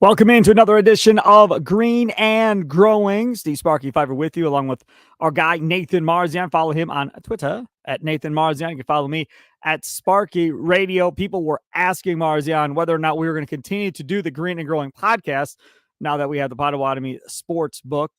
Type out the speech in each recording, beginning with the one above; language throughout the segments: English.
Welcome into another edition of Green and Growing. Steve Sparky Fifer with you, along with our guy Nathan Marzion. Follow him on Twitter at Nathan Marzion. You can follow me at Sparky Radio. People were asking Marzion whether or not we were going to continue to do the Green and Growing podcast now that we have the Potawatomi Sports Book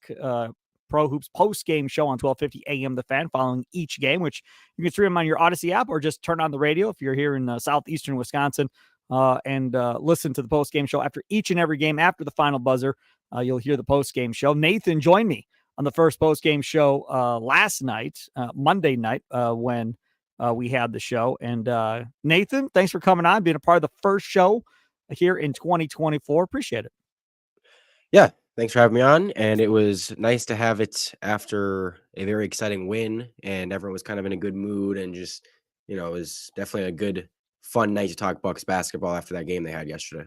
Pro Hoops post-game show on 1250 AM The Fan following each game, which you can stream on your Odyssey app or just turn on the radio if you're here in southeastern Wisconsin. And listen to the post-game show after each and every game. After the final buzzer, you'll hear the post-game show. Nathan joined me on the first post-game show last night, Monday night, when we had the show. And Nathan, thanks for coming on, being a part of the first show here in 2024. Appreciate it. Yeah, thanks for having me on. And it was nice to have it after a very exciting win, and everyone was kind of in a good mood, and just, it was definitely a good, fun night to talk Bucks basketball after that game they had yesterday.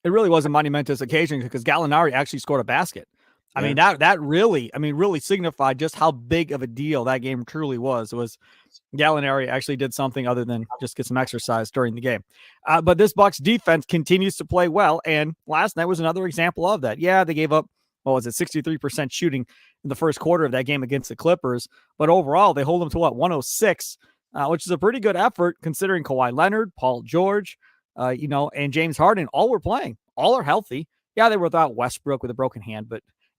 It really was a monumentous occasion because Gallinari actually scored a basket. I mean, that really signified just how big of a deal that game truly was. It was Gallinari actually did something other than just get some exercise during the game. But this Bucks defense continues to play well, and last night was another example of that. Yeah, they gave up, 63% shooting in the first quarter of that game against the Clippers, but overall they hold them to 106, which is a pretty good effort considering Kawhi Leonard, Paul George, and James Harden all were playing. All are healthy. Yeah, they were without Westbrook with a broken hand,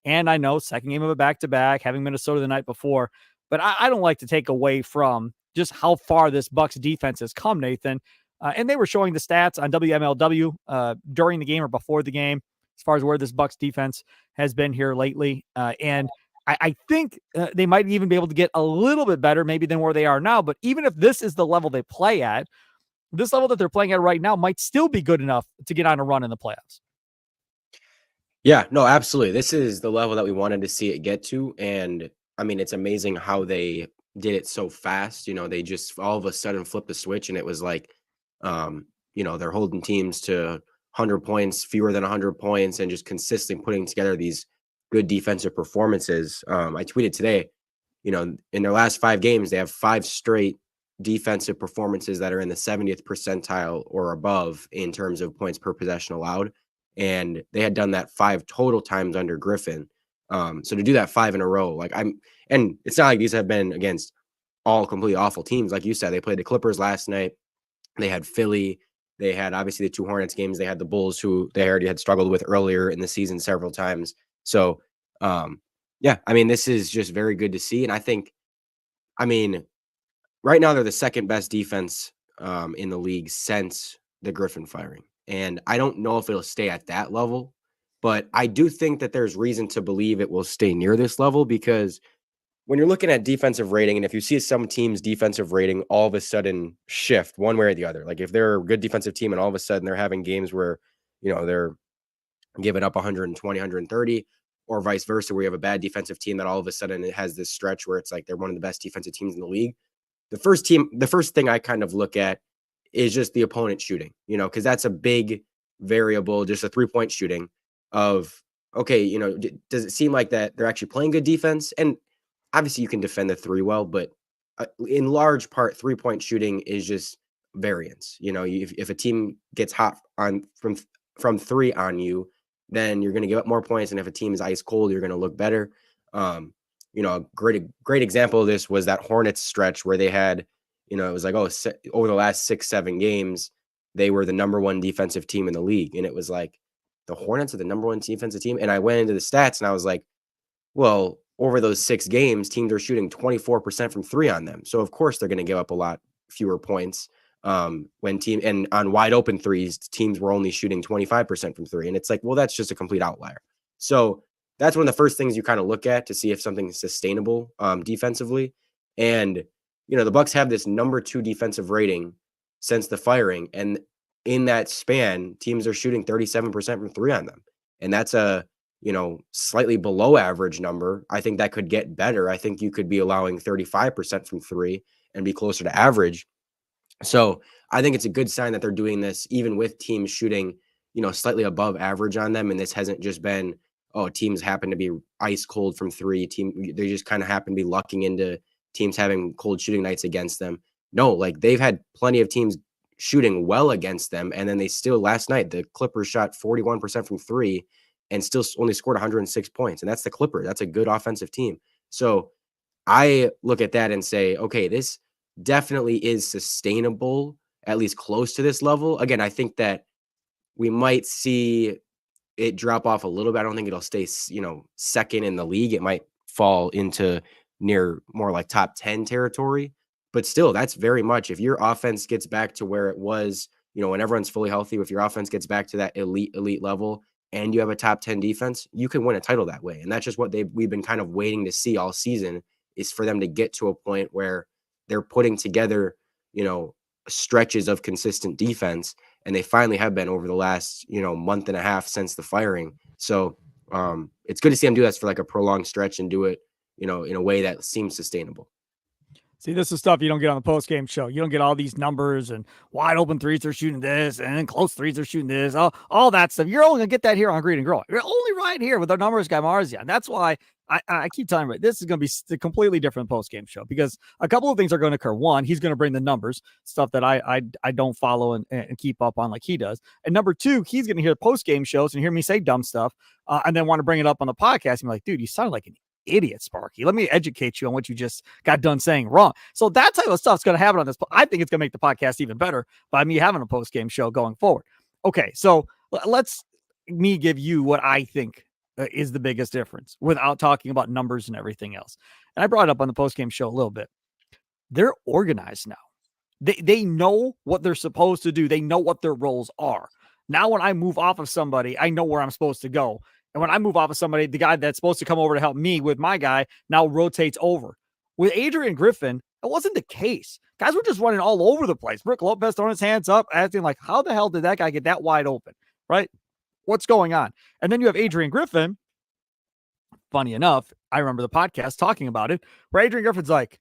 and I know second game of a back-to-back, having Minnesota the night before, but I don't like to take away from just how far this Bucks defense has come, Nathan. And they were showing the stats on WMLW during the game or before the game as far as where this Bucks defense has been here lately. And I think they might even be able to get a little bit better maybe than where they are now. But even if this is the level they play at, this level that they're playing at right now might still be good enough to get on a run in the playoffs. Yeah, no, absolutely. This is the level that we wanted to see it get to. And I mean, it's amazing how they did it so fast. They just all of a sudden flipped the switch, and it was like, they're holding teams to 100 points, fewer than 100 points, and just consistently putting together these good defensive performances. I tweeted today, in their last 5 games, they have 5 straight defensive performances that are in the 70th percentile or above in terms of points per possession allowed. And they had done that 5 total times under Griffin. So to do that 5 in a row, and it's not like these have been against all completely awful teams. Like you said, they played the Clippers last night. They had Philly. They had obviously the 2 Hornets games. They had the Bulls, who they already had struggled with earlier in the season several times. So, this is just very good to see. And I think, right now they're the second best defense in the league since the Griffin firing. And I don't know if it'll stay at that level, but I do think that there's reason to believe it will stay near this level, because when you're looking at defensive rating, and if you see some teams' defensive rating all of a sudden shift one way or the other, like if they're a good defensive team and all of a sudden they're having games where, they're giving up 120, 130, or vice versa, where you have a bad defensive team that all of a sudden it has this stretch where it's like they're one of the best defensive teams in the league. The first thing I kind of look at is just the opponent shooting, because that's a big variable, just a 3-point shooting of, okay, does it seem like that they're actually playing good defense? And obviously you can defend the 3 well, but in large part, 3-point shooting is just variance. If a team gets hot from 3 on you, then you're going to give up more points. And if a team is ice cold, you're going to look better. A great example of this was that Hornets stretch where they had, it was like, over the last 6-7 games, they were the number 1 defensive team in the league. And it was like, the Hornets are the number 1 defensive team. And I went into the stats and I was like, well, over those 6 games, teams are shooting 24% from 3 on them. So of course they're going to give up a lot fewer points. And on wide open threes, teams were only shooting 25% from 3. And it's like, well, that's just a complete outlier. So that's one of the first things you kind of look at to see if something is sustainable defensively. And, the Bucks have this number 2 defensive rating since the firing. And in that span, teams are shooting 37% from 3 on them. And that's a, slightly below average number. I think that could get better. I think you could be allowing 35% from 3 and be closer to average. So I think it's a good sign that they're doing this, even with teams shooting, slightly above average on them. And this hasn't just been, teams happen to be ice cold from 3. They just kind of happen to be lucking into teams having cold shooting nights against them. No, like they've had plenty of teams shooting well against them. And then they still, last night, the Clippers shot 41% from three and still only scored 106 points. And that's the Clippers. That's a good offensive team. So I look at that and say, okay, this definitely is sustainable, at least close to this level. Again, I think that we might see it drop off a little bit. I don't think it'll stay, second in the league. It might fall into near more like top 10 territory. But still, that's very much, if your offense gets back to where it was, when everyone's fully healthy, if your offense gets back to that elite level and you have a top 10 defense, you can win a title that way. And that's just what we've been kind of waiting to see all season, is for them to get to a point where they're putting together, stretches of consistent defense. And they finally have been over the last, month and a half since the firing. So it's good to see them do that for like a prolonged stretch and do it, in a way that seems sustainable. See, this is stuff you don't get on the post-game show. You don't get all these numbers and wide open threes are shooting this and close threes are shooting this, all that stuff. You're only going to get that here on Green and Grow. You're only right here with our numbers guy, Marzion. That's why I keep telling you, this is going to be a completely different post-game show, because a couple of things are going to occur. One, he's going to bring the numbers, stuff that I don't follow and keep up on like he does. And number two, he's going to hear post-game shows and hear me say dumb stuff and then want to bring it up on the podcast and be like, dude, you sound like an idiot, Sparky. Let me educate you on what you just got done saying wrong. So that type of stuff's going to happen on this. I think it's going to make the podcast even better by me having a post-game show going forward. Okay, so let's me give you what I think is the biggest difference without talking about numbers and everything else. And I brought it up on the post-game show a little bit. They're organized now. They know what they're supposed to do. They know what their roles are. Now, when I move off of somebody, I know where I'm supposed to go. And when I move off of somebody, the guy that's supposed to come over to help me with my guy now rotates over. With Adrian Griffin, it wasn't the case. Guys were just running all over the place. Brook Lopez throwing his hands up, acting like, how the hell did that guy get that wide open? Right? What's going on? And then you have Adrian Griffin. Funny enough, I remember the podcast talking about it, where Adrian Griffin's like,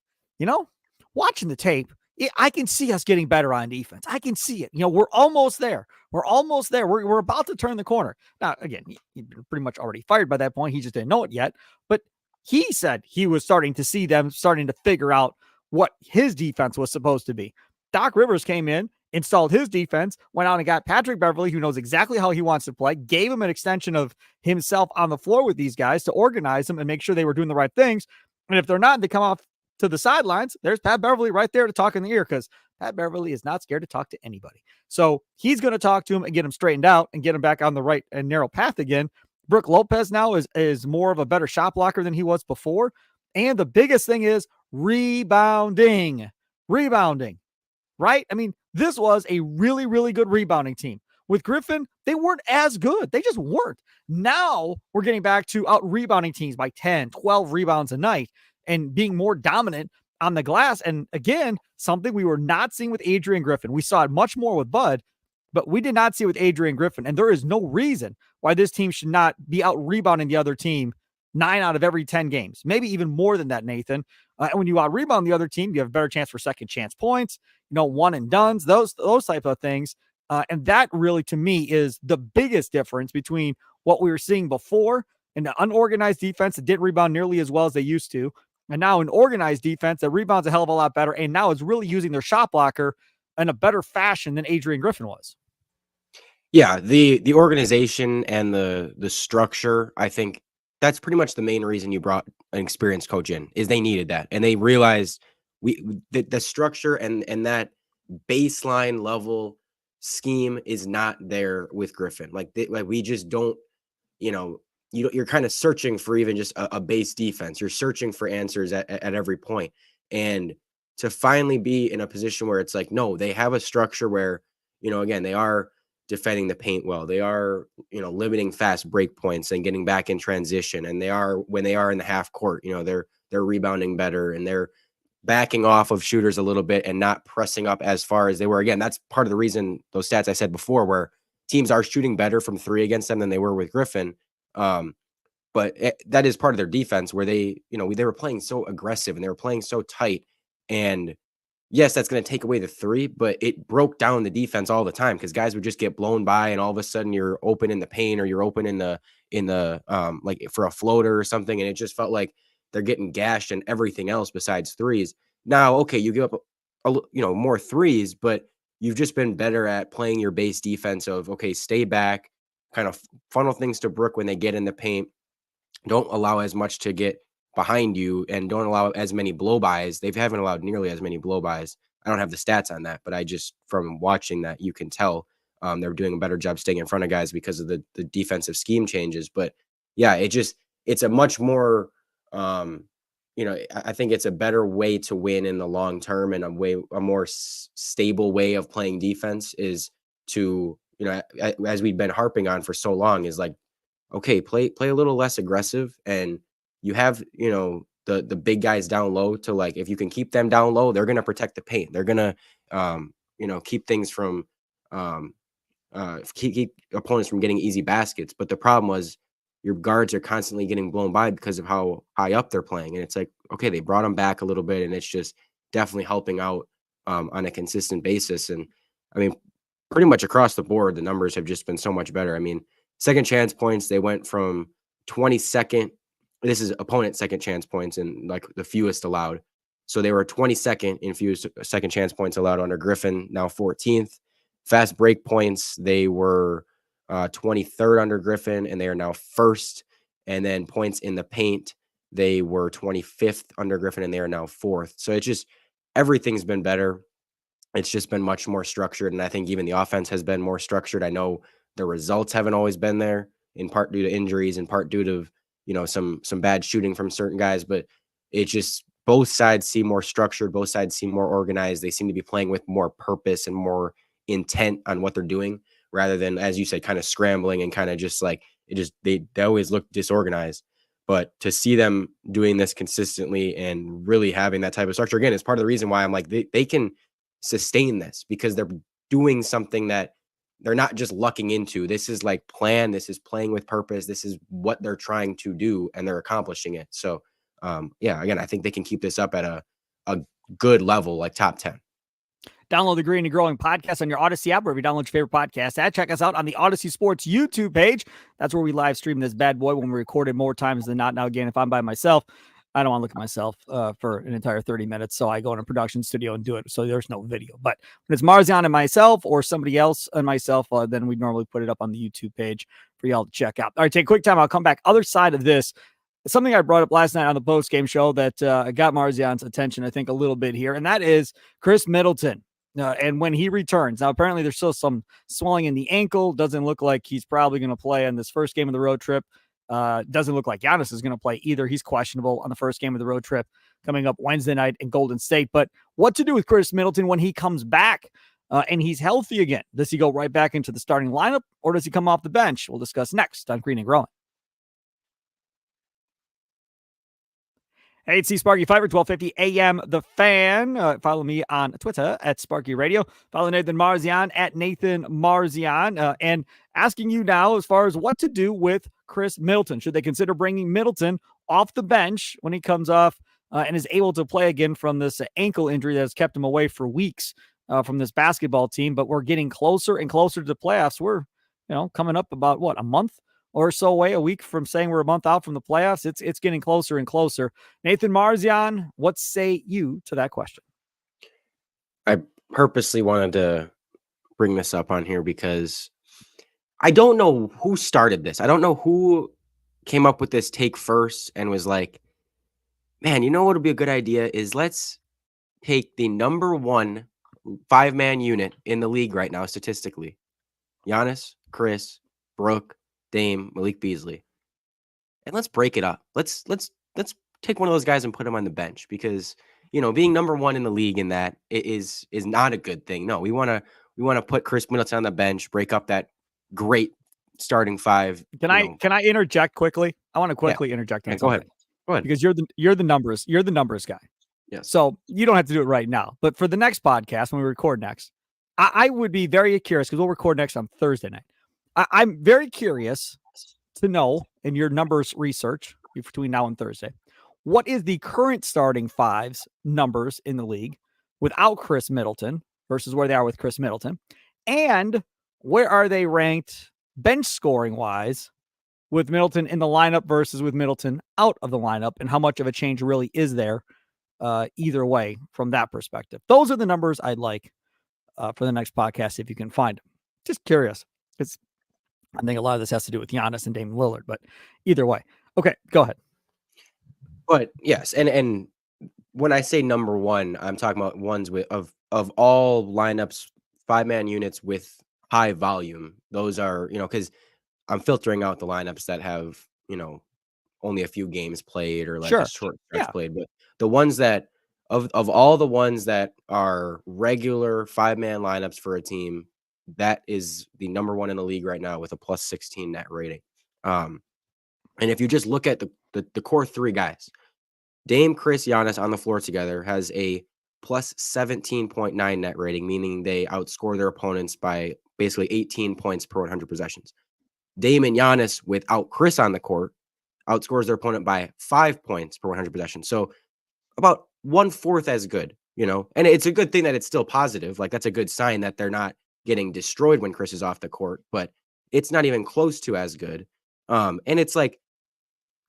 watching the tape, I can see us getting better on defense. I can see it. We're almost there. We're almost there. We're about to turn the corner. Now, again, he'd been pretty much already fired by that point. He just didn't know it yet. But he said he was starting to see them starting to figure out what his defense was supposed to be. Doc Rivers came in, installed his defense, went out and got Patrick Beverley, who knows exactly how he wants to play, gave him an extension of himself on the floor with these guys to organize them and make sure they were doing the right things. And if they're not, they come off to the sidelines. There's Pat Beverley right there to talk in the ear, because Pat Beverley is not scared to talk to anybody. So he's going to talk to him and get him straightened out and get him back on the right and narrow path again. Brook Lopez now is more of a better shot blocker than he was before. And the biggest thing is rebounding, right? I mean, this was a really, really good rebounding team. With Griffin, they weren't as good. They just weren't. Now we're getting back to out rebounding teams by 10, 12 rebounds a night and being more dominant on the glass. And again, something we were not seeing with Adrian Griffin. We saw it much more with Bud, but we did not see it with Adrian Griffin. And there is no reason why this team should not be out rebounding the other team 9 out of every 10 games, maybe even more than that, Nathan. And when you out rebound the other team, you have a better chance for second chance points, one and dones, those type of things. And that really, to me, is the biggest difference between what we were seeing before, an unorganized defense that didn't rebound nearly as well as they used to, and now an organized defense that rebounds a hell of a lot better, and now is really using their shot blocker in a better fashion than Adrian Griffin was. Yeah, the organization and the structure, I think that's pretty much the main reason you brought an experienced coach in, is they needed that. And they realized the structure and that baseline level scheme is not there with Griffin. Like we just don't, you're kind of searching for even just a base defense. You're searching for answers at every point. And to finally be in a position where it's like, no, they have a structure where, again, they are defending the paint well. They are, limiting fast break points and getting back in transition. And they are, when they are in the half court, they're rebounding better and they're backing off of shooters a little bit and not pressing up as far as they were. Again, that's part of the reason, those stats I said before, where teams are shooting better from three against them than they were with Griffin. But that is part of their defense, where they were playing so aggressive and they were playing so tight. And yes, that's going to take away the three, but it broke down the defense all the time, because guys would just get blown by and all of a sudden you're open in the paint or you're open in the like for a floater or something. And it just felt like they're getting gashed and everything else besides threes. Now, okay, you give up more threes, but you've just been better at playing your base defense of, okay, stay back, kind of funnel things to Brook when they get in the paint. Don't allow as much to get behind you, and don't allow as many blow-bys. They haven't allowed nearly as many blow-bys. I don't have the stats on that, but I just, from watching that, you can tell they're doing a better job staying in front of guys because of the defensive scheme changes. But yeah, it's a much more, I think it's a better way to win in the long term, and a more stable way of playing defense is to, as we've been harping on for so long, is like, okay, play a little less aggressive, and you have, the big guys down low to, like, if you can keep them down low, they're going to protect the paint. They're going to, keep things from, keep opponents from getting easy baskets. But the problem was your guards are constantly getting blown by because of how high up they're playing. And it's like, okay, they brought them back a little bit, and it's just definitely helping out on a consistent basis. And I mean, pretty much across the board, the numbers have just been so much better. I mean, second chance points, they went from 22nd. This is opponent second chance points, and like the fewest allowed. So they were 22nd in fewest second chance points allowed under Griffin, now 14th. Fast break points, they were 23rd under Griffin, and they are now first. And then points in the paint, they were 25th under Griffin, and they are now fourth. So it's just, everything's been better. It's just been much more structured, and I think even the offense has been more structured. I know the results haven't always been there, in part due to injuries, in part due to, some bad shooting from certain guys, but it just, both sides seem more structured, both sides seem more organized. They seem to be playing with more purpose and more intent on what they're doing, rather than, as you said, kind of scrambling and kind of just like, they always look disorganized. But to see them doing this consistently and really having that type of structure, again, is part of the reason why I'm like, they can sustain this, because they're doing something that they're not just lucking into. This is like plan. This is playing with purpose. This is what they're trying to do, and they're accomplishing it. So, again, I think they can keep this up at a good level, like top 10. Download the Green and Growing podcast on your Odyssey app, wherever you download your favorite podcast at. Check us out on the Odyssey Sports YouTube page. That's where we live stream this bad boy when we record it more times than not. Now, again, if I'm by myself, I don't want to look at myself for an entire 30 minutes. So I go in a production studio and do it. So there's no video. But when it's Marzion and myself, or somebody else and myself, then we normally put it up on the YouTube page for y'all to check out. All right, take a quick time. I'll come back. Other side of this, something I brought up last night on the post-game show that got Marzion's attention, I think, a little bit here, and that is Khris Middleton. And when he returns, now apparently there's still some swelling in the ankle. Doesn't look like he's probably going to play on this first game of the road trip. Doesn't look like Giannis is going to play either. He's questionable on the first game of the road trip coming up Wednesday night in Golden State. But what to do with Khris Middleton when he comes back and he's healthy again? Does he go right back into the starting lineup, or does he come off the bench? We'll discuss next on Green and Growing. Hey, it's Sparky Fifer, 1250 AM The Fan. Follow me on Twitter at Sparky Radio. Follow Nathan Marzion at Nathan Marzion. And asking you now as far as what to do with Khris Middleton. Should they consider bringing Middleton off the bench when he comes off and is able to play again from this ankle injury that has kept him away for weeks from this basketball team? But we're getting closer and closer to the playoffs. We're, coming up about, a month or so away, a week from saying we're a month out from the playoffs. It's getting closer and closer. Nathan Marzion, what say you to that question? I purposely wanted to bring this up on here because I don't know who started this. I don't know who came up with this take first and was like, man, what would be a good idea is let's take the number one 5-man unit in the league right now statistically. Giannis, Khris, Brook, Dame, Malik Beasley. And let's break it up. Let's take one of those guys and put him on the bench, because, being number one in the league in that is not a good thing. No, we want to put Khris Middleton on the bench, break up that great starting five. Can I interject quickly? I want to quickly interject. Yeah, go ahead. Because you're the numbers guy. Yeah. So you don't have to do it right now, but for the next podcast, when we record next, I would be very curious, because we'll record next on Thursday night. I'm very curious to know, in your numbers research between now and Thursday, what is the current starting fives numbers in the league without Khris Middleton versus where they are with Khris Middleton, and where are they ranked bench scoring wise with Middleton in the lineup versus with Middleton out of the lineup, and how much of a change really is there either way from that perspective. Those are the numbers I'd like for the next podcast if you can find them. Just curious. I think a lot of this has to do with Giannis and Damian Lillard, but either way. Okay, go ahead. But yes, and when I say number one, I'm talking about ones with of all lineups, 5-man units with high volume. Those are, because I'm filtering out the lineups that have, only a few games played or like a short stretch played. But the ones that of all the ones that are regular 5-man lineups for a team, that is the number one in the league right now with a plus 16 net rating. And if you just look at the core three guys, Dame, Khris, Giannis on the floor together has a plus 17.9 net rating, meaning they outscore their opponents by basically 18 points per 100 possessions. Dame and Giannis without Khris on the court outscores their opponent by 5 points per 100 possessions. So about 1/4 as good, and it's a good thing that it's still positive. Like that's a good sign that they're not getting destroyed when Khris is off the court, but it's not even close to as good. And it's like,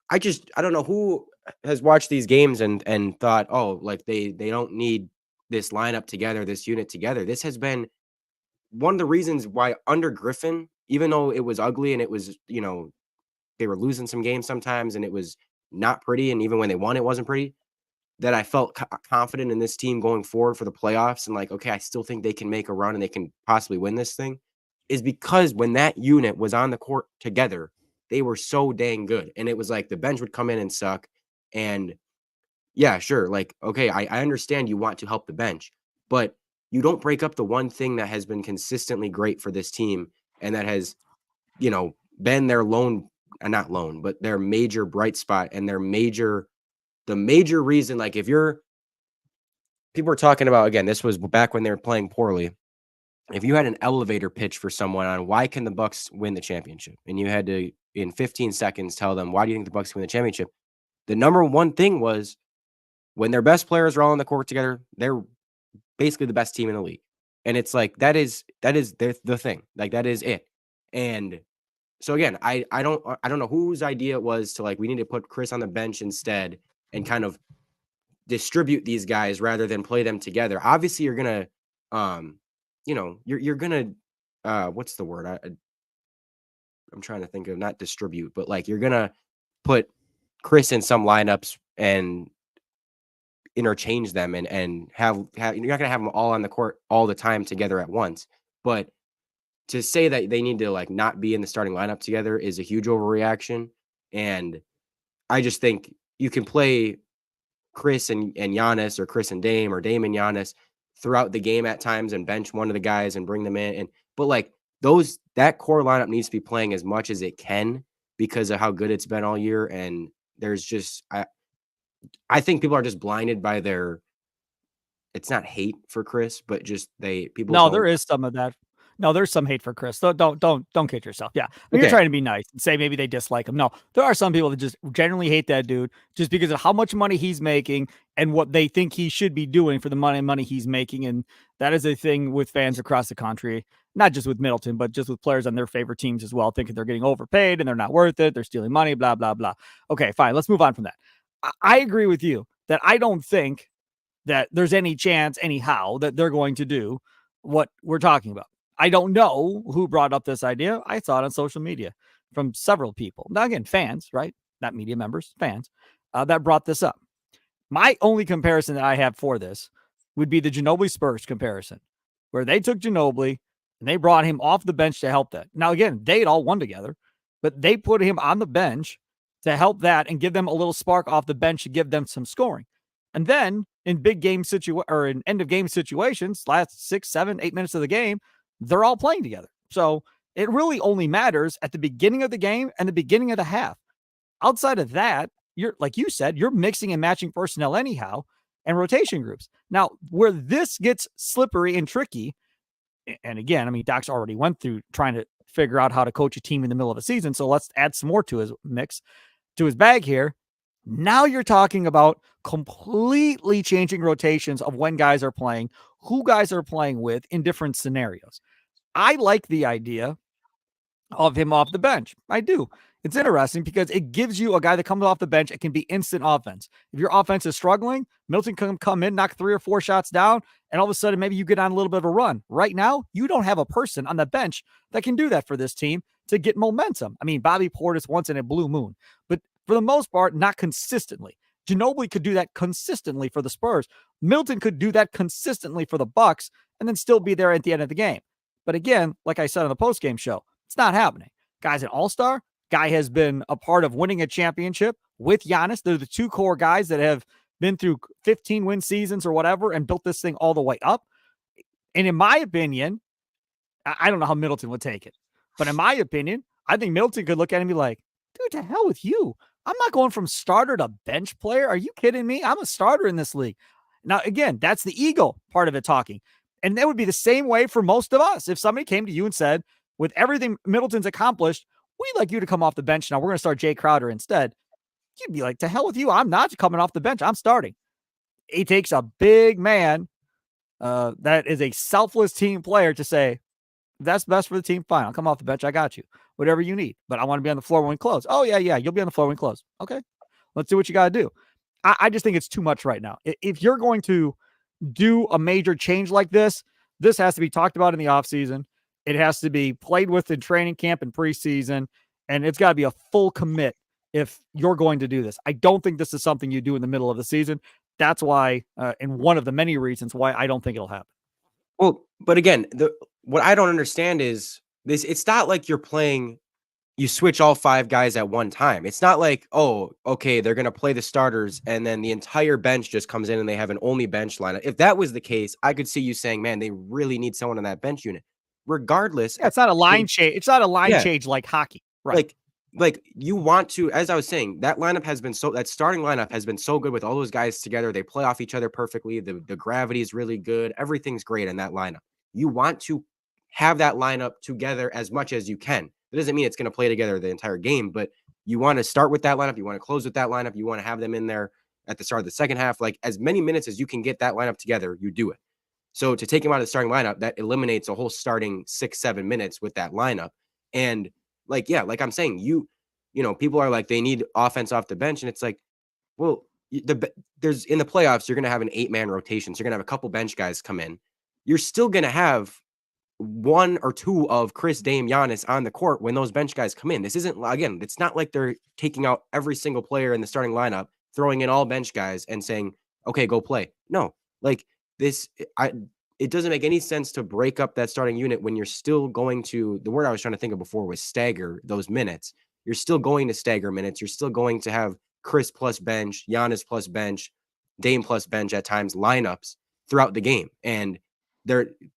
I don't know who has watched these games and thought, oh, like they don't need this lineup together, this unit together. This has been one of the reasons why under Griffin, even though it was ugly and it was, they were losing some games sometimes and it was not pretty. And even when they won, it wasn't pretty, that I felt confident in this team going forward for the playoffs. And like, okay, I still think they can make a run and they can possibly win this thing, is because when that unit was on the court together, they were so dang good. And it was like the bench would come in and suck. And yeah, sure. Like, okay, I understand you want to help the bench, but you don't break up the one thing that has been consistently great for this team and that has, been their not lone, but their major bright spot and the major reason. Like if people are talking about, again, this was back when they were playing poorly. If you had an elevator pitch for someone on why can the Bucks win the championship, and you had to, in 15 seconds, tell them, why do you think the Bucks win the championship? The number one thing was when their best players are all on the court together, they're basically the best team in the league. And it's like, that is the thing. Like that is it. And so again, I don't know whose idea it was to like, we need to put Khris on the bench instead and kind of distribute these guys rather than play them together. Obviously you're going to, you're going to, what's the word? I'm trying to think of, not distribute, but like you're going to put Khris in some lineups and interchange them and have you're not going to have them all on the court all the time together at once. But to say that they need to like not be in the starting lineup together is a huge overreaction. And I just think you can play Khris and Giannis, or Khris and Dame, or Dame and Giannis throughout the game at times and bench one of the guys and bring them in. But like that core lineup needs to be playing as much as it can because of how good it's been all year. And there's just, I think people are just blinded by it's not hate for Khris, but just people. No, there is some of that. No, there's some hate for Khris. Don't kid yourself. Yeah. Okay. You're trying to be nice and say maybe they dislike him. No, there are some people that just generally hate that dude just because of how much money he's making and what they think he should be doing for the money he's making. And that is a thing with fans across the country, not just with Middleton, but just with players on their favorite teams as well, thinking they're getting overpaid and they're not worth it. They're stealing money, blah, blah, blah. Okay, fine. Let's move on from that. I agree with you that I don't think that there's any chance anyhow that they're going to do what we're talking about. I don't know who brought up this idea. I saw it on social media from several people. Now, again, fans, right? Not media members, fans that brought this up. My only comparison that I have for this would be the Ginobili Spurs comparison, where they took Ginobili and they brought him off the bench to help that. Now, again, they had all won together, but they put him on the bench to help that and give them a little spark off the bench to give them some scoring. And then in big game or in end of game situations, last 6, 7, 8 minutes of the game, they're all playing together. So it really only matters at the beginning of the game and the beginning of the half. Outside of that, you're, like you said, you're mixing and matching personnel anyhow and rotation groups. Now, where this gets slippery and tricky, and again, I mean, Doc's already went through trying to figure out how to coach a team in the middle of a season. So let's add some more to his mix, to his bag here. Now you're talking about completely changing rotations of when guys are playing, who guys are playing with in different scenarios. I like the idea of him off the bench. I do. It's interesting because it gives you a guy that comes off the bench. It can be instant offense. If your offense is struggling, Middleton can come in, knock 3 or 4 shots down, and all of a sudden maybe you get on a little bit of a run. Right now, you don't have a person on the bench that can do that for this team to get momentum. I mean, Bobby Portis once in a blue moon, but for the most part, not consistently. Ginobili could do that consistently for the Spurs. Middleton could do that consistently for the Bucks and then still be there at the end of the game. But again, like I said on the postgame show, it's not happening. Guy's an all-star. Guy has been a part of winning a championship with Giannis. They're the two core guys that have been through 15-win seasons or whatever and built this thing all the way up. And in my opinion, I don't know how Middleton would take it. But in my opinion, I think Middleton could look at him and be like, dude, to hell with you. I'm not going from starter to bench player. Are you kidding me? I'm a starter in this league. Now, again, that's the ego part of it talking. And that would be the same way for most of us. If somebody came to you and said, with everything Middleton's accomplished, we'd like you to come off the bench now. We're going to start Jay Crowder instead. You'd be like, to hell with you. I'm not coming off the bench. I'm starting. It takes a big man that is a selfless team player to say, that's best for the team. Fine. I'll come off the bench. I got you. Whatever you need. But I want to be on the floor when we close. Oh, yeah. You'll be on the floor when we close. Okay. Let's do what you got to do. I just think it's too much right now. If you're going to do a major change like this has to be talked about in the offseason. It has to be played with in training camp and preseason, and it's got to be a full commit if you're going to do this. I don't think this is something you do in the middle of the season. That's why, and one of the many reasons why I don't think it'll happen. Well, but again, what I don't understand is this. It's not like you switch all 5 guys at one time. It's not like, oh, okay, they're going to play the starters and then the entire bench just comes in and they have an only bench lineup. If that was the case, I could see you saying, man, they really need someone in that bench unit. Regardless. Yeah, it's not a line change. It's not a line change like hockey. Right. Like you want to, as I was saying, that starting lineup has been so good with all those guys together. They play off each other perfectly. The gravity is really good. Everything's great in that lineup. You want to have that lineup together as much as you can. That doesn't mean it's going to play together the entire game, but you want to start with that lineup. You want to close with that lineup. You want to have them in there at the start of the second half. Like as many minutes as you can get that lineup together, you do it. So to take him out of the starting lineup, that eliminates a whole starting 6-7 minutes with that lineup. And like I'm saying, you know, people are like, they need offense off the bench. And it's like, well, there's in the playoffs, you're going to have an 8-man rotation. So you're going to have a couple bench guys come in. You're still going to have 1 or 2 of Khris, Dame, Giannis on the court when those bench guys come in. This isn't, again, it's not like they're taking out every single player in the starting lineup, throwing in all bench guys and saying, okay, go play. No, like this, it doesn't make any sense to break up that starting unit when you're still going to, the word I was trying to think of before was stagger those minutes. You're still going to stagger minutes. You're still going to have Khris plus bench, Giannis plus bench, Dame plus bench at times lineups throughout the game. And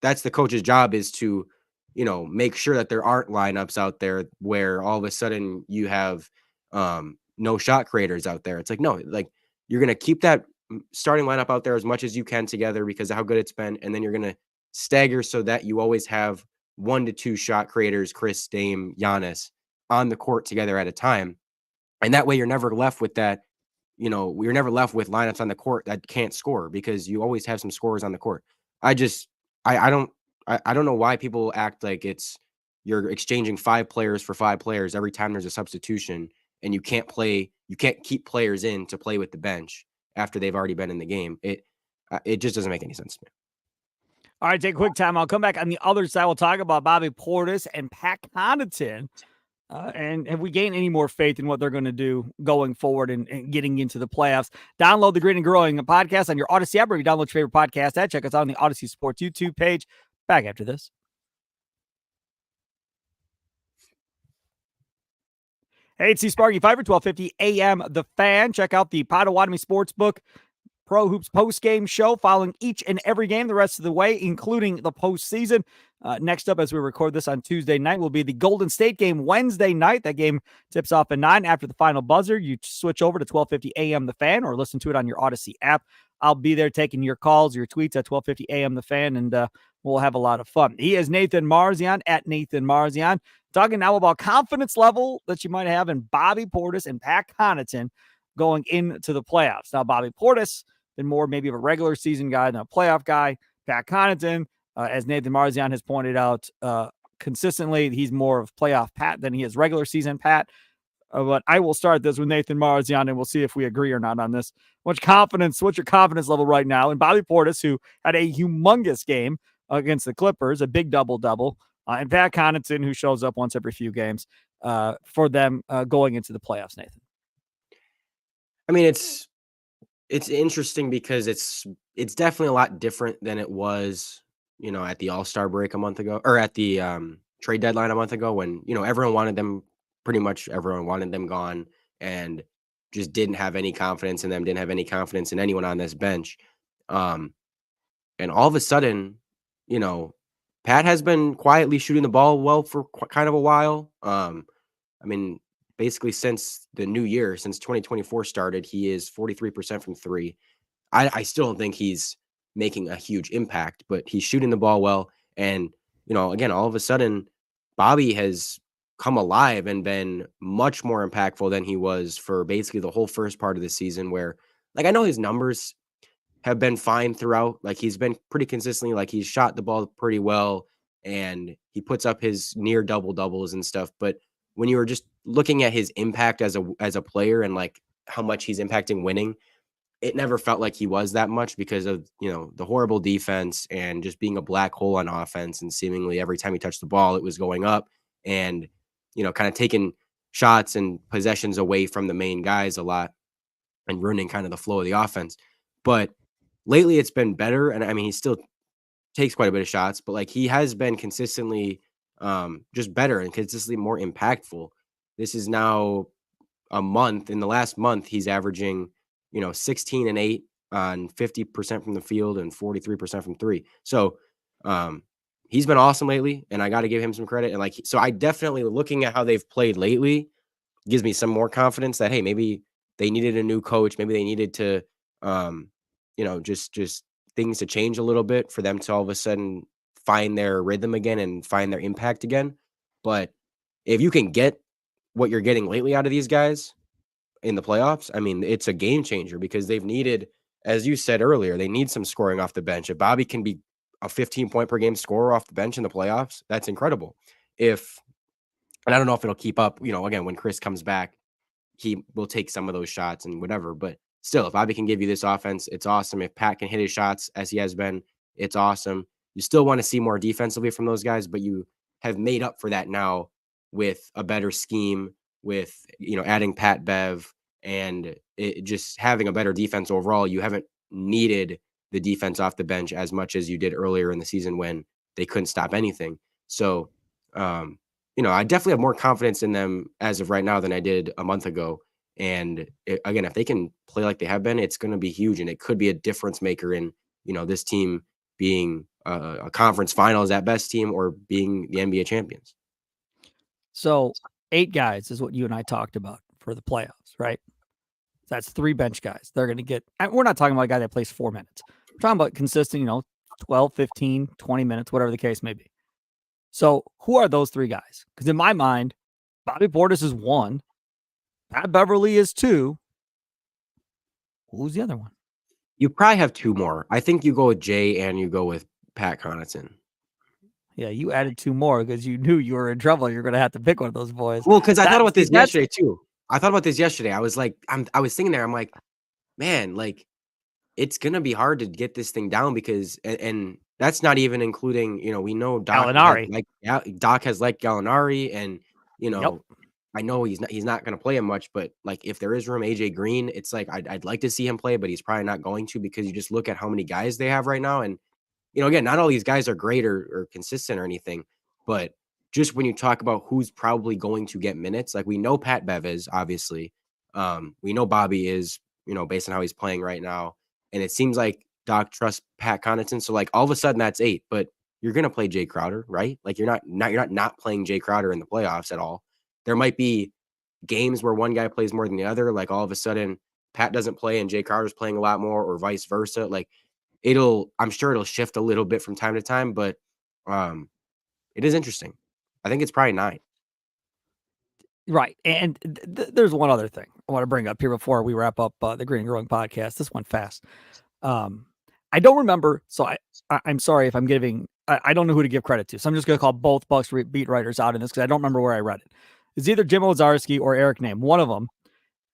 that's the coach's job, is to, you know, make sure that there aren't lineups out there where all of a sudden you have no shot creators out there. It's like, no, like you're going to keep that starting lineup out there as much as you can together because of how good it's been. And then you're going to stagger so that you always have 1 to 2 shot creators, Khris, Dame, Giannis on the court together at a time. And that way you're never left with that, you know, we're never left with lineups on the court that can't score because you always have some scorers on the court. I don't know why people act like you're exchanging 5 players for 5 players every time there's a substitution and you can't keep players in to play with the bench after they've already been in the game. It just doesn't make any sense to me. All right, take a quick time. I'll come back on the other side. We'll talk about Bobby Portis and Pat Connaughton. And have we gained any more faith in what they're going to do going forward and getting into the playoffs? Download the Green and Growing podcast on your Odyssey app, or you download your favorite podcast app. Check us out on the Odyssey Sports YouTube page. Back after this. Hey, it's Sparky Fifer, 1250 AM The Fan. Check out the Potawatomi Sportsbook Pro Hoops post-game show following each and every game the rest of the way, including the postseason. Next up, as we record this on Tuesday night, will be the Golden State game Wednesday night. That game tips off at 9 after the final buzzer. You switch over to 1250 AM The Fan or listen to it on your Odyssey app. I'll be there taking your calls, your tweets at 1250 AM The Fan, and we'll have a lot of fun. He is Nathan Marzion at Nathan Marzion. Talking now about confidence level that you might have in Bobby Portis and Pat Connaughton going into the playoffs. Now, Bobby Portis been more maybe of a regular season guy than a playoff guy. Pat Connaughton, as Nathan Marzion has pointed out, consistently. He's more of playoff Pat than he is regular season Pat. But I will start this with Nathan Marzion, and we'll see if we agree or not on this. What's your confidence level right now? And Bobby Portis, who had a humongous game against the Clippers, a big double-double, and Pat Connaughton, who shows up once every few games for them going into the playoffs, Nathan. I mean, it's interesting because it's definitely a lot different than it was, at the All-Star break a month ago, or at the trade deadline a month ago, when, pretty much everyone wanted them gone and just didn't have any confidence in them, didn't have any confidence in anyone on this bench. And all of a sudden, Pat has been quietly shooting the ball well for kind of a while. I mean, basically since the new year, since 2024 started, he is 43% from three. I still don't think he's making a huge impact, but he's shooting the ball well. And, again, all of a sudden, Bobby has come alive and been much more impactful than he was for basically the whole first part of the season, where, like, I know his numbers have been fine throughout. Like, he's been pretty consistently, like, he's shot the ball pretty well and he puts up his near double doubles and stuff. But when you were just looking at his impact as a player and like how much he's impacting winning, it never felt like he was that much because of, the horrible defense and just being a black hole on offense. And seemingly every time he touched the ball, it was going up and, kind of taking shots and possessions away from the main guys a lot and ruining kind of the flow of the offense. But lately it's been better. And I mean, he still takes quite a bit of shots, but like he has been consistently just better and consistently more impactful. This is now a month. In the last month, he's averaging 16 and 8 on 50% from the field and 43% from three. So he's been awesome lately, and I got to give him some credit. And like, so I definitely, looking at how they've played lately, gives me some more confidence that, hey, maybe they needed a new coach. Maybe they needed to, just things to change a little bit for them to all of a sudden find their rhythm again and find their impact again. But if you can get what you're getting lately out of these guys in the playoffs, I mean, it's a game changer because they've needed, as you said earlier, they need some scoring off the bench. If Bobby can be a 15-point per game scorer off the bench in the playoffs, that's incredible. And I don't know if it'll keep up, again, when Khris comes back, he will take some of those shots and whatever, but still, if Bobby can give you this offense, it's awesome. If Pat can hit his shots as he has been, it's awesome. You still want to see more defensively from those guys, but you have made up for that now with a better scheme, with, adding Pat Bev and just having a better defense overall. You haven't needed the defense off the bench as much as you did earlier in the season when they couldn't stop anything. So, I definitely have more confidence in them as of right now than I did a month ago. And again, if they can play like they have been, it's going to be huge, and it could be a difference maker in, this team being a conference finals at best team or being the NBA champions. So 8 guys is what you and I talked about for the playoffs, right? That's 3 bench guys. They're going to get, we're not talking about a guy that plays 4 minutes. We're talking about consistent, 12, 15, 20 minutes, whatever the case may be. So who are those 3 guys? Because in my mind, Bobby Portis is 1. Pat Beverly is 2. Who's the other one? You probably have 2 more. I think you go with Jay and you go with Pat Connaughton. Yeah, you added 2 more because you knew you were in trouble. You're going to have to pick one of those boys. Well, because I thought about this yesterday too. I was like, I was sitting there. I'm like, man, like it's going to be hard to get this thing down because, and that's not even including, we know Doc has liked Gallinari, and Yep. I know he's not going to play him much, but like if there is room, AJ Green, it's like I'd like to see him play, but he's probably not going to because you just look at how many guys they have right now, and again, not all these guys are great or consistent or anything, but just when you talk about who's probably going to get minutes, like we know Pat Bev is obviously, we know Bobby is, based on how he's playing right now, and it seems like Doc trusts Pat Connaughton, so like all of a sudden that's 8, but you're gonna play Jay Crowder, right? Like you're not playing Jay Crowder in the playoffs at all. There might be games where one guy plays more than the other, like all of a sudden Pat doesn't play and Jay Crowder's playing a lot more, or vice versa. Like I'm sure it'll shift a little bit from time to time, but it is interesting. I think it's probably 9. Right. And there's one other thing I want to bring up here before we wrap up the Green and Growing podcast. This went fast. I don't remember. So I'm sorry if I'm giving I don't know who to give credit to. So I'm just going to call both Bucks beat writers out in this because I don't remember where I read it. It's either Jim Owczarski or Eric Name. One of them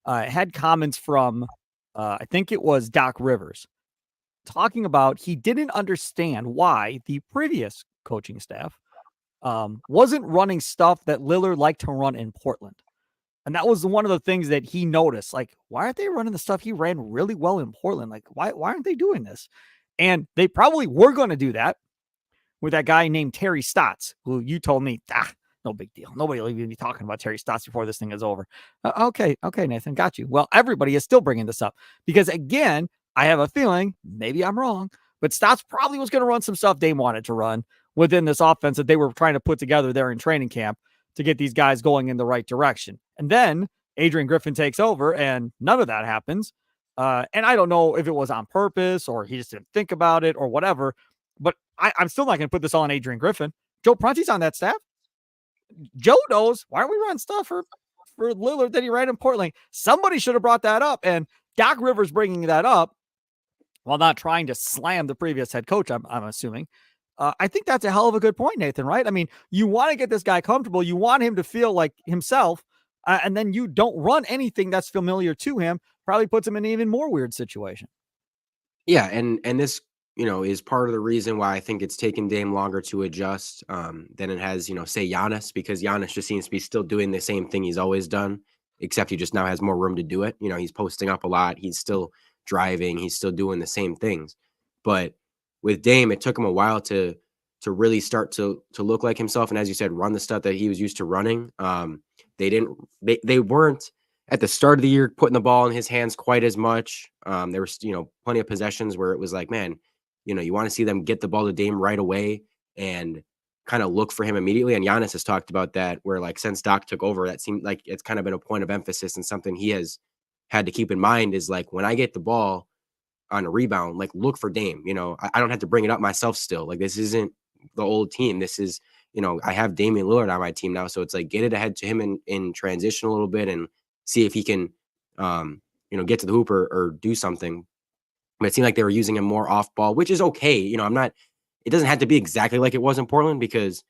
had comments from, I think it was Doc Rivers, talking about he didn't understand why the previous coaching staff wasn't running stuff that Lillard liked to run in Portland. And that was one of the things that he noticed. Like, why aren't they running the stuff he ran really well in Portland? Like, why aren't they doing this? And they probably were going to do that with that guy named Terry Stotts, who you told me, no big deal. Nobody will even be talking about Terry Stotts before this thing is over. Okay, Nathan, got you. Well, everybody is still bringing this up because, again, I have a feeling, maybe I'm wrong, but Stotts probably was going to run some stuff Dame wanted to run within this offense that they were trying to put together there in training camp to get these guys going in the right direction. And then Adrian Griffin takes over and none of that happens. And I don't know if it was on purpose or he just didn't think about it or whatever, but I'm still not going to put this all on Adrian Griffin. Joe Prunty's on that staff. Joe knows, why aren't we running stuff for Lillard that he ran in Portland? Somebody should have brought that up. And Doc Rivers bringing that up while not trying to slam the previous head coach, I'm assuming. I think that's a hell of a good point, Nathan, right? I mean, you want to get this guy comfortable. You want him to feel like himself. And then you don't run anything that's familiar to him. Probably puts him in an even more weird situation. Yeah. And this, is part of the reason why I think it's taken Dame longer to adjust than it has, say Giannis, because Giannis just seems to be still doing the same thing he's always done, except he just now has more room to do it. He's posting up a lot. He's still driving. He's still doing the same things. But with Dame, it took him a while to really start to look like himself. And as you said, run the stuff that he was used to running. They weren't at the start of the year putting the ball in his hands quite as much. There was, plenty of possessions where it was like, man, you want to see them get the ball to Dame right away and kind of look for him immediately. And Giannis has talked about that, where like since Doc took over, that seemed like it's kind of been a point of emphasis and something he has had to keep in mind is like, when I get the ball on a rebound, like look for Dame. I don't have to bring it up myself still. Like this isn't the old team. This is, I have Damian Lillard on my team now. So it's like, get it ahead to him in transition a little bit and see if he can, get to the hoop or do something. But it seemed like they were using him more off ball, which is okay. It doesn't have to be exactly like it was in Portland, because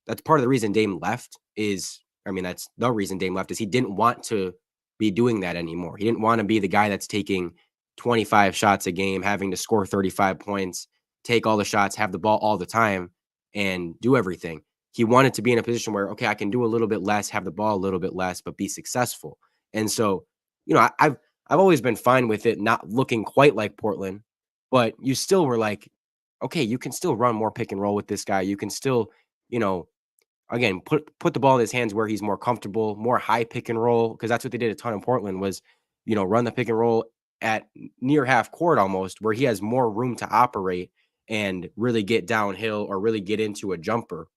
that's part of the reason Dame left that's the reason Dame left is he didn't want to be doing that anymore. He didn't want to be the guy that's taking 25 shots a game, having to score 35 points, take all the shots, have the ball all the time, and do everything. He wanted to be in a position where, okay, I can do a little bit less, have the ball a little bit less, but be successful. And so, I've always been fine with it not looking quite like Portland, but you still were like, okay, you can still run more pick and roll with this guy. You can still, again, put the ball in his hands where he's more comfortable, more high pick and roll, because that's what they did a ton in Portland was, run the pick and roll at near half court almost, where he has more room to operate and really get downhill or really get into a jumper.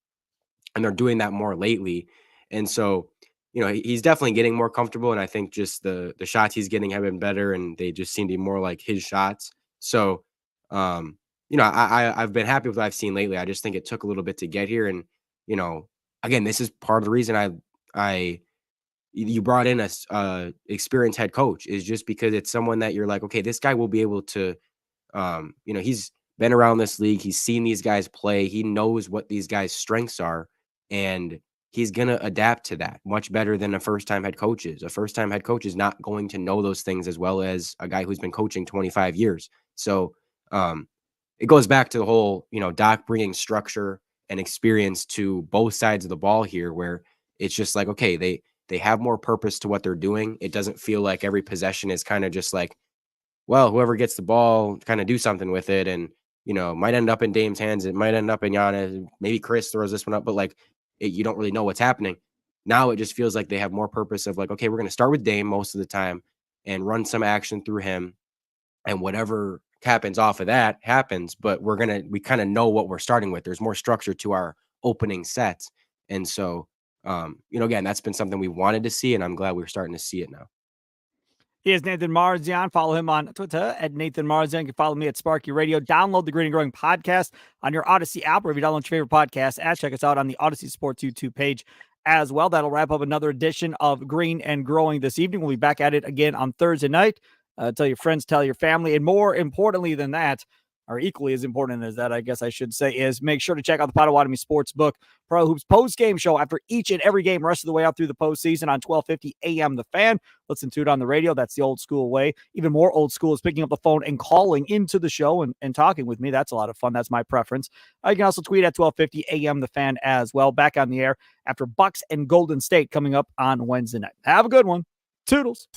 And they're doing that more lately. And so, he's definitely getting more comfortable. And I think just the shots he's getting have been better and they just seem to be more like his shots. So, I've been happy with what I've seen lately. I just think it took a little bit to get here. And, again, this is part of the reason you brought in a experienced head coach is just because it's someone that you're like, okay, this guy will be able to, he's been around this league. He's seen these guys play. He knows what these guys' strengths are, and he's going to adapt to that much better than a first-time head coach is. A first-time head coach is not going to know those things as well as a guy who's been coaching 25 years. So it goes back to the whole, Doc bringing structure and experience to both sides of the ball here, where it's just like, okay, they have more purpose to what they're doing. It doesn't feel like every possession is kind of just like, well, whoever gets the ball, kind of do something with it. And, might end up in Dame's hands. It might end up in Giannis. Maybe Khris throws this one up, but like you don't really know what's happening. Now it just feels like they have more purpose of like, okay, we're going to start with Dame most of the time and run some action through him. And whatever happens off of that happens, but we kind of know what we're starting with. There's more structure to our opening sets. And so, again, that's been something we wanted to see, and I'm glad we're starting to see it now. He is Nathan Marzion. Follow him on Twitter at Nathan Marzion. You can follow me at Sparky Radio. Download the Green and Growing podcast on your Odyssey app, or if you download your favorite podcast app, check us out on the Odyssey Sports YouTube page as well. That'll wrap up another edition of Green and Growing this evening. We'll be back at it again on Thursday night. Tell your friends, tell your family, and more importantly than that, or equally as important as that, I guess I should say, is make sure to check out the Potawatomi Sportsbook Pro Hoops post-game show after each and every game, rest of the way out through the postseason on 1250 AM The Fan. Listen to it on the radio. That's the old school way. Even more old school is picking up the phone and calling into the show and talking with me. That's a lot of fun. That's my preference. You can also tweet at 1250 AM The Fan as well. Back on the air after Bucks and Golden State coming up on Wednesday night. Have a good one. Toodles.